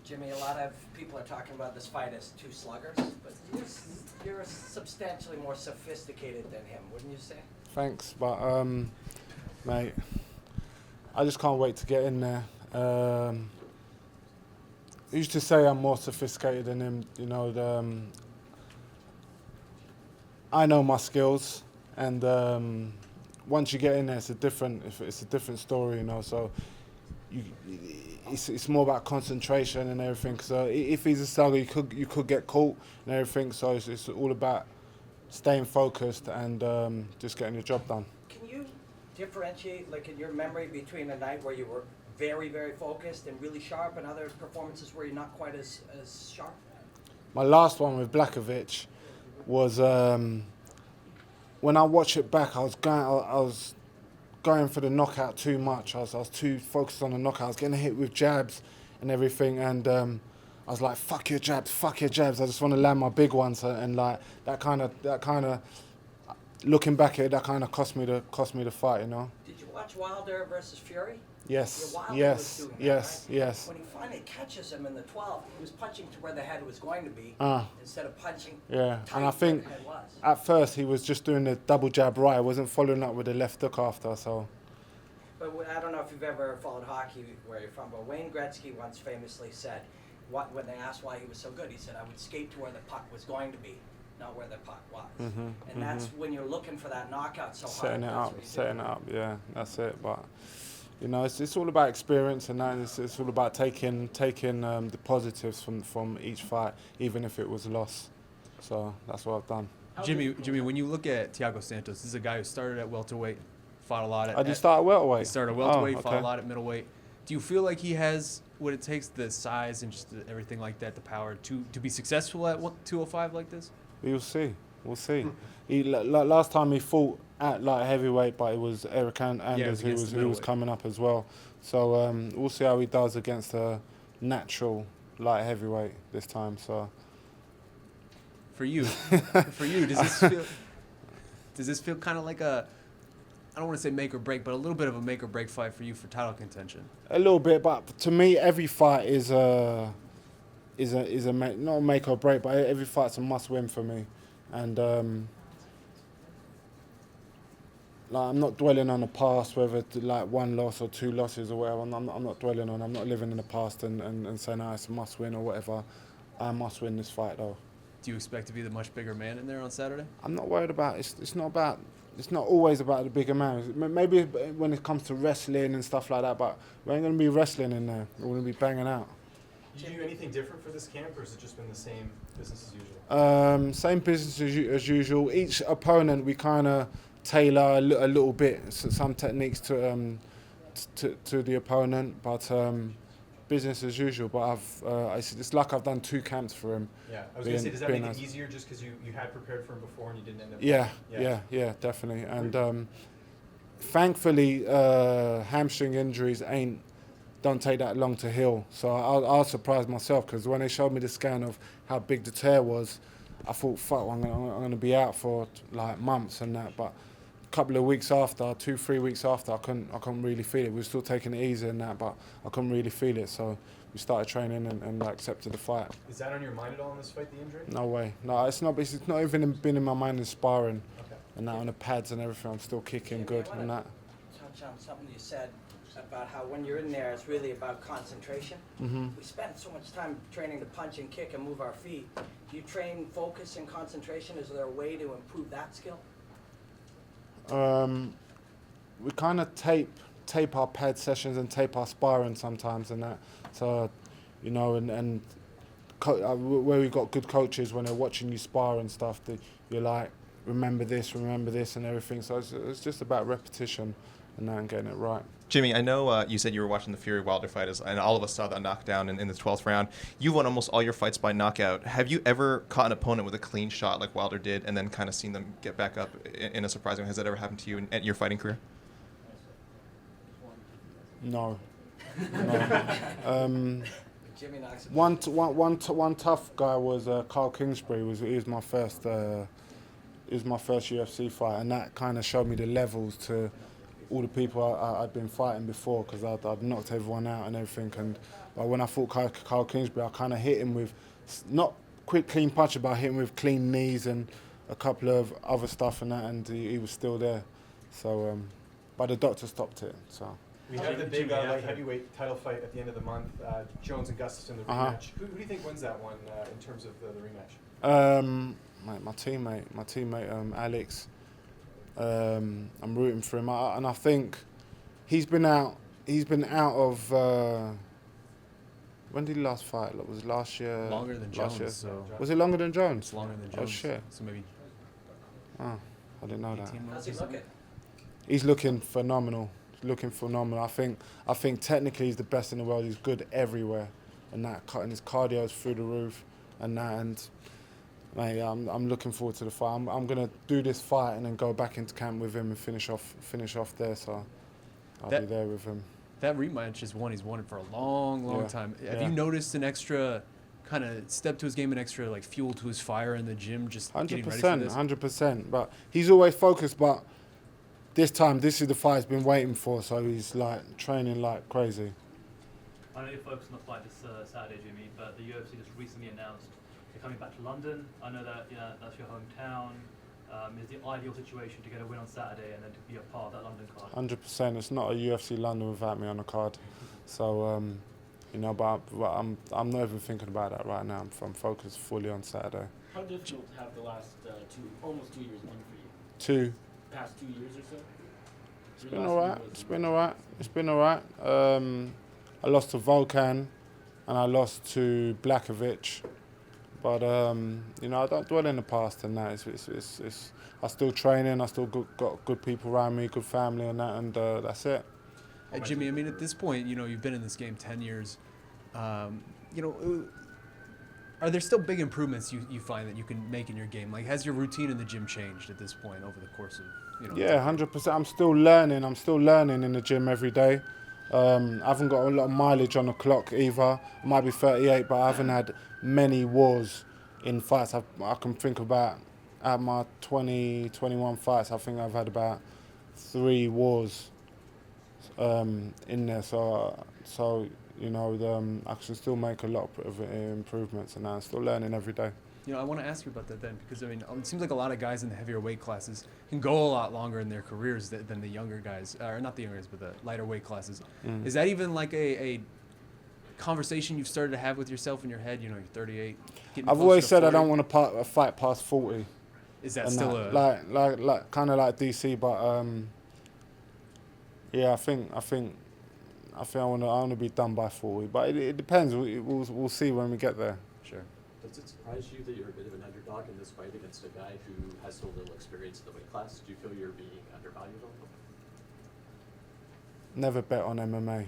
Jimmy, a lot of people are talking about this fight as two sluggers, but you're substantially more sophisticated than him, wouldn't you say? Thanks, but mate, I just can't wait to get in there. Who's to say I'm more sophisticated than him? You know, I know my skills, and once you get in there, it's a different story. You know, so it's more about concentration and everything. So if he's a slugger, you could get caught and everything. So it's all about staying focused and just getting your job done. Can you differentiate, like in your memory, between a night where you were very, very focused and really sharp and other performances where you're not quite as sharp? My last one with Blachowicz was when I watch it back, I was going for the knockout too much. I was too focused on the knockout. I was getting hit with jabs and everything, and I was like, fuck your jabs. I just want to land my big ones, and like that kind of looking back at it, that kind of cost me the fight, you know. Did you watch Wilder versus Fury? Yes, Wilder yes, was doing yes, that, right? yes. When he finally catches him in the 12, he was punching to where the head was going to be instead of punching yeah, tight and I think where the head was. at first he was just doing the double jab right. I wasn't following up with the left hook after, so. But I don't know if you've ever followed hockey where you're from, but Wayne Gretzky once famously said, when they asked why he was so good, he said, I would skate to where the puck was going to be, not where the puck was. And that's when you're looking for that knockout so hard. Setting it up, yeah, that's it. But you know, it's all about experience, and that it's all about taking the positives from each fight, even if it was a loss. So that's what I've done. Jimmy, when you look at Thiago Santos, this is a guy who started at welterweight, fought a lot at. I just started at welterweight. He started at welterweight, fought a lot at middleweight. Do you feel like he has what it takes, the size and just everything like that, the power to be successful at 205 like this? We'll see. Last time he fought at light heavyweight, but it was Eric Anders who was coming up as well. So we'll see how he does against a natural light heavyweight this time. So for you, does this feel kind of like a, I don't want to say make or break, but a little bit of a make or break fight for you for title contention? A little bit, but to me, every fight is not a make or break, but every fight's a must win for me. And like, I'm not dwelling on the past, whether like one loss or two losses or whatever. I'm not dwelling on. I'm not living in the past and saying, it's a must win or whatever. I must win this fight though. Do you expect to be the much bigger man in there on Saturday? I'm not worried about it. It's not always about the bigger man. Maybe when it comes to wrestling and stuff like that, but we ain't going to be wrestling in there. We're going to be banging out. Did you do anything different for this camp, or has it just been the same business as usual? Same business as usual. Each opponent, we kind of tailor a little bit, some techniques to the opponent, but business as usual. But it's like I've done 2 camps for him. Yeah, I was going to say, does that make it easier just because you had prepared for him before and you didn't end up? Yeah, definitely. And thankfully, hamstring injuries don't take that long to heal. So I was surprised myself, because when they showed me the scan of how big the tear was, I thought, fuck, I'm going to be out for like months and that. But a couple of weeks after, 2-3 weeks after, I couldn't really feel it. We were still taking it easy and that, but I couldn't really feel it. So we started training and accepted the fight. Is that on your mind at all in this fight, the injury? No way. No, it's not even been in my mind in sparring. Okay. And that on the pads and everything, I'm still kicking good and that. Touch on something you said about how when you're in there, it's really about concentration. We spend so much time training to punch and kick and move our feet. Do you train focus and concentration? Is there a way to improve that skill? We kind of tape our pad sessions and tape our sparring sometimes and that. So, you know, and where we've got good coaches, when they're watching you spar and stuff, you're like, remember this and everything. So it's just about repetition and that and getting it right. Jimmy, I know you said you were watching the Fury Wilder fight, and all of us saw that knockdown in the 12th round. You've won almost all your fights by knockout. Have you ever caught an opponent with a clean shot like Wilder did, and then kind of seen them get back up in a surprising way? Has that ever happened to you in your fighting career? No. Jimmy knocks him. One tough guy was Carl Kingsbury. He was my first UFC fight, and that kind of showed me the levels to all the people I'd been fighting before, because I'd knocked everyone out and everything. But when I fought Kyle Kingsbury, I kind of hit him with, not quick clean punches, but I hit him with clean knees and a couple of other stuff and that, and he was still there. So, but the doctor stopped it. So. We have the big light heavyweight title fight at the end of the month. Jones and Gustafsson, the rematch. Who do you think wins that one in terms of the rematch? My teammate Alex. I'm rooting for him, and I think he's been out. He's been out of. When did he last fight? Was it last year? Longer than last Jones. year? So Was it longer than Jones? it's longer than Oh Jones. shit! So maybe. Oh, I didn't know that. 18 How's months he or something? looking? He's looking phenomenal. Looking phenomenal. I think technically he's the best in the world. He's good everywhere, and his cardio is through the roof, and that. And mate, I'm looking forward to the fight. I'm gonna do this fight and then go back into camp with him and finish off there. So I'll be there with him. That rematch is one he's wanted for a long time. Have Yeah. you noticed an extra kind of step to his game, an extra like fuel to his fire in the gym, just getting ready for this? 100%. But he's always focused. But this time, this is the fight he's been waiting for. So he's like training like crazy. I know you're focused on the fight this Saturday, Jimmy, but the UFC just recently announced they're coming back to London. I know that that's your hometown. Is the ideal situation to get a win on Saturday and then to be a part of that London card? 100%. It's not a UFC London without me on the card. So, but I'm not even thinking about that right now. I'm focused fully on Saturday. How difficult have the last almost 2 years been for you? Past 2 years or so? It's been all right. I lost to Volkan and I lost to Blakovic. But I don't dwell in the past and that. I still training. I still got good people around me, good family and that, and that's it. Hey, Jimmy, I mean, at this point, you've been in this game 10 years. Are there still big improvements you find that you can make in your game? Like, has your routine in the gym changed at this point over the course of, Yeah, 100%. I'm still learning in the gym every day. I haven't got a lot of mileage on the clock either. I might be 38, but I haven't had many wars in fights. I can think about, at my 21 fights, I think I've had about 3 wars in there. So I can still make a lot of improvements, and I'm still learning every day. I want to ask you about that then, because it seems like a lot of guys in the heavier weight classes can go a lot longer in their careers than the younger guys, or not the younger guys, but the lighter weight classes. Is that even like a conversation you've started to have with yourself in your head? You're 38. I've always said 40. I don't want to fight past 40. Is that still like kind of like DC? But yeah, I think I want to be done by 40. But it depends. We'll see when we get there. Sure. Does it surprise you that you're a bit of an underdog in this fight against a guy who has so little experience in the weight class? Do you feel you're being undervalued a little? Never bet on MMA.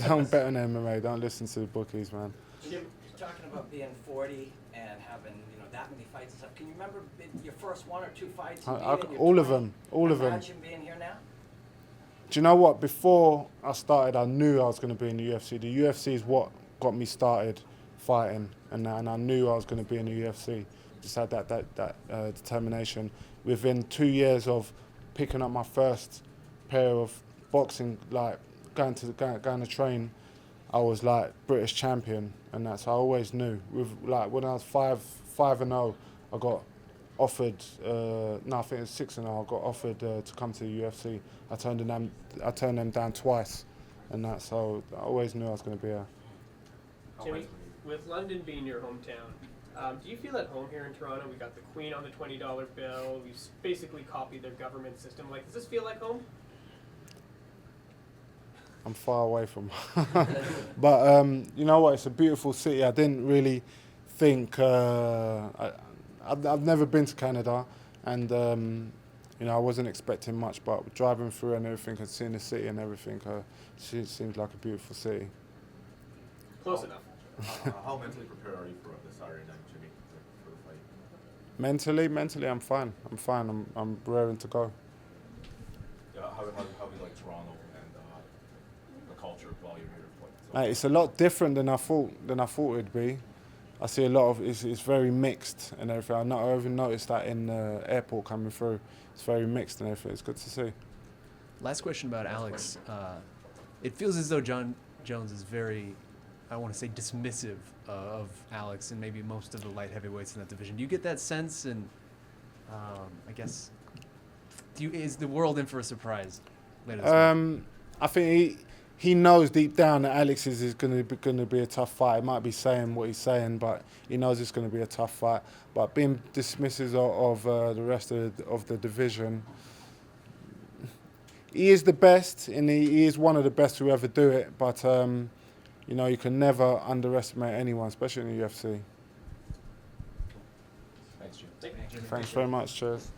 Don't bet on MMA. Don't listen to the bookies, man. Jim, you're talking about being 40 and having that many fights and stuff. Can you remember your first 1 or 2 fights? All of them. Imagine being here now. Do you know what? Before I started, I knew I was going to be in the UFC. The UFC is what got me started fighting, and I knew I was going to be in the UFC. Just had that determination. Within 2 years of picking up my first pair of boxing, like going to train, I was like British champion, and that's I always knew. With like when I was 5-0, I got offered. I think it was 6-0. I got offered to come to the UFC. I turned them down twice, and that's so I always knew I was going to be a. Jimmy, with London being your hometown, do you feel at home here in Toronto? We got the Queen on the $20 bill. We basically copied their government system. Like, does this feel like home? I'm far away from, but you know what? It's a beautiful city. I didn't really think. I've never been to Canada, and I wasn't expecting much. But driving through and everything, and seeing the city and everything, it seems like a beautiful city. Close enough. How mentally prepared are you for this Saturday night, Jimmy, for the fight? Mentally, I'm fine. I'm raring to go. Yeah, how do you like Toronto and the culture while you're here? It's a lot different than I thought it'd be. I see a lot of it's very mixed and everything. I even noticed that in the airport coming through. It's very mixed and everything. It's good to see. Last question about Alex. It feels as though Jon Jones is very, I want to say, dismissive of Alex and maybe most of the light heavyweights in that division. Do you get that sense? And I guess, is the world in for a surprise later this month? I think he knows deep down that Alex's is going to be a tough fight. He might be saying what he's saying, but he knows it's going to be a tough fight. But being dismissive of the rest of the division, he is the best, and he is one of the best to ever do it. But you know, you can never underestimate anyone, especially in the UFC. Thanks, Jim. Thanks very much. Cheers.